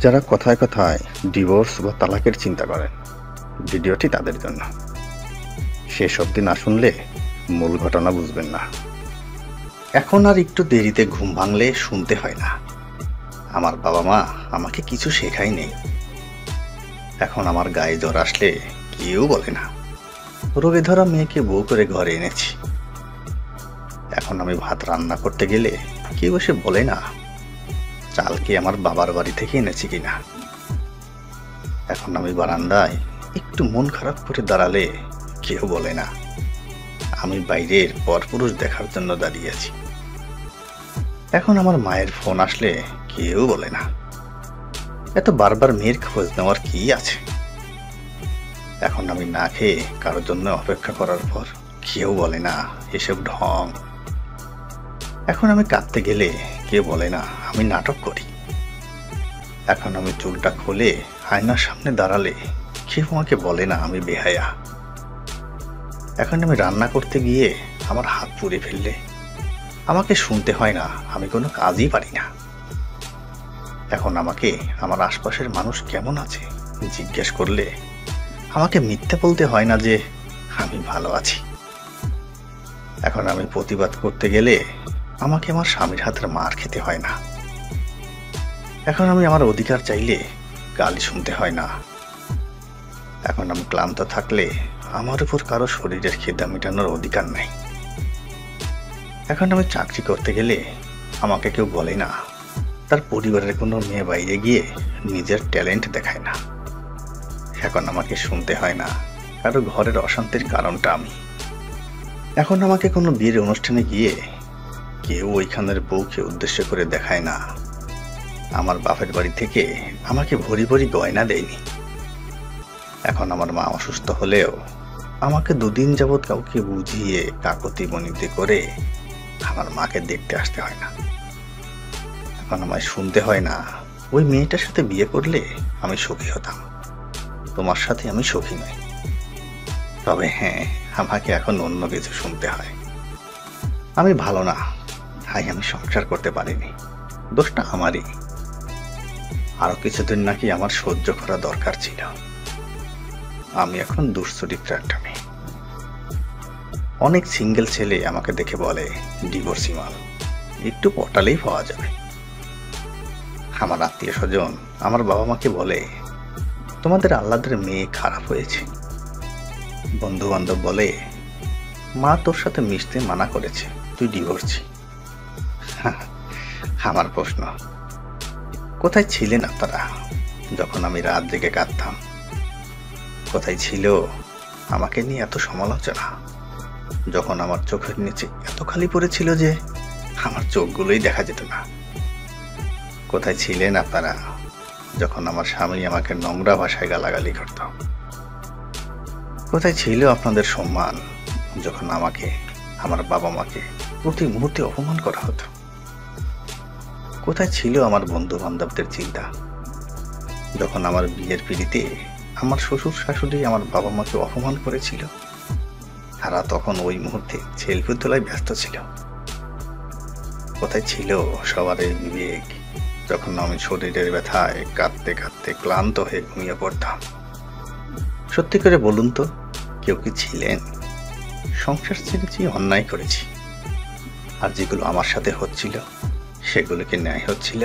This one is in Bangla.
যারা কথায় কথায় ডিভোর্স বা তালাকের চিন্তা করেন, ভিডিওটি তাদের জন্য। শেষ অবধি না শুনলে মূল ঘটনা বুঝবেন না। এখন আর একটু দেরিতে ঘুম ভাঙলে শুনতে হয় না, আমার বাবা মা আমাকে কিছু শেখাই নেই। এখন আমার গায়ে জ্বর আসলে কেউ বলে না, রোগে ধরা মেয়েকে বউ করে ঘরে এনেছি। এখন আমি ভাত রান্না করতে গেলে কেউ এসে বলে না চাল কি আমার বাবার বাড়ি থেকে এনেছি কিনা। এখন আমি বারান্দায় একটু মন খারাপ করে দাঁড়ালে কেউ বলে না আমি বাইরের পরপুরুষ দেখার জন্য দাঁড়িয়ে আছি। এখন আমার মায়ের ফোন আসলে কেউ বলে না এত বারবার মেয়ের খোঁজ নেওয়ার কি আছে। এখন আমি না খেয়ে কারোর জন্য অপেক্ষা করার পর কেউ বলে না এসব ঢং। এখন আমি কাঁদতে গেলে কেউ বলে না আমি নাটক করি। এখন আমি চুলটা খুলে আয়নার সামনে দাঁড়ালে কেউ আমাকে বলে না আমি বেহায়া। এখন আমি রান্না করতে গিয়ে আমার হাত পুড়ে ফেললে আমাকে শুনতে হয় না আমি কোনো কাজই পারি না। এখন আমাকে আমার আশপাশের মানুষ কেমন আছে জিজ্ঞেস করলে আমাকে মিথ্যে বলতে হয় না যে আমি ভালো আছি। এখন আমি প্রতিবাদ করতে গেলে আমাকে আমার স্বামীর হাতের মার খেতে হয় না। এখন আমি আমার অধিকার চাইলে গালি শুনতে হয় না। এখন আমি ক্লান্ত থাকলে আমার উপর কারো শরীরের খিদা মেটানোর অধিকার নাই। এখন আমি চাকরি করতে গেলে আমাকে কেউ বলে না তার পরিবারের কোনো মেয়ে বাইরে গিয়ে নিজের ট্যালেন্ট দেখায় না। এখন আমাকে শুনতে হয় না কারো ঘরের অশান্তির কারণটা আমি। এখন আমাকে কোনো বিয়ের অনুষ্ঠানে গিয়ে কেউ ওইখানের বউকে উদ্দেশ্য করে দেখায় না আমার বাপের বাড়ি থেকে আমাকে ভরি ভরি গয়না দেয়নি। এখন আমার মা অসুস্থ হলেও আমাকে দুদিন যাবৎ কাউকে বুঝিয়ে কাকতি বনিতে করে আমার মাকে দেখতে আসতে হয় না। এখন আমায় শুনতে হয় না ওই মেয়েটার সাথে বিয়ে করলে আমি সুখী হতাম, তোমার সাথে আমি সুখী নই। তবে হ্যাঁ, আমাকে এখন অন্য কিছু শুনতে হয় আমি ভালো না, তাই আমি সংসার করতে পারিনি, দোষটা আমারই। আরো কিছুদিন নাকি আমার সহ্য করা দরকার ছিল। আমি এখন দুশ্চরিত্র একটা মেয়ে। অনেক সিঙ্গেল ছেলে আমাকে দেখে বলে ডিভোর্সি মাল, একটু পটালেই পাওয়া যাবে। আমার আত্মীয় স্বজন আমার বাবা মাকে বলে তোমাদের আল্লাদের মেয়ে খারাপ হয়েছে। বন্ধু বান্ধব বলে মা তোর সাথে মিশতে মানা করেছে, তুই ডিভোর্সি। আমার প্রশ্ন কোথায় ছিলেন আপনারা যখন আমি রাত জেগে কাঁদতাম? কোথায় ছিল আমাকে নিয়ে এত সমালোচনা যখন আমার চোখের নিচে এত খালি পড়েছিল যে আমার চোখগুলোই দেখা যেত না? কোথায় ছিলেন আপনারা যখন আমার স্বামী আমাকে নোংরা ভাষায় গালাগালি করত? কোথায় ছিল আপনাদের সম্মান যখন আমাকে আমার বাবা মাকে প্রতি মুহূর্তে অপমান করা হতো? কোথায় ছিল আমার বন্ধু বান্ধবদের চিন্তা যখন আমার বিয়ের পিড়িতে আমার শ্বশুর শাশুড়ি আমার বাবা মাকে অপমান করেছিল? তারা তখন ওই মুহূর্তে সেলফি তোলায় ব্যস্ত ছিল। কোথায় ছিল সবার এই বিবেক যখন আমি শরীরের ব্যথায় কাঁদতে কাঁদতে ক্লান্ত হয়ে ঘুমিয়ে পড়তাম? সত্যি করে বলুন তো, কেউ কি ছিলেন? সংসার ছেড়েছি, অন্যায় করেছি, আর যেগুলো আমার সাথে হচ্ছিল সেগুলোকে ন্যায় হচ্ছিল?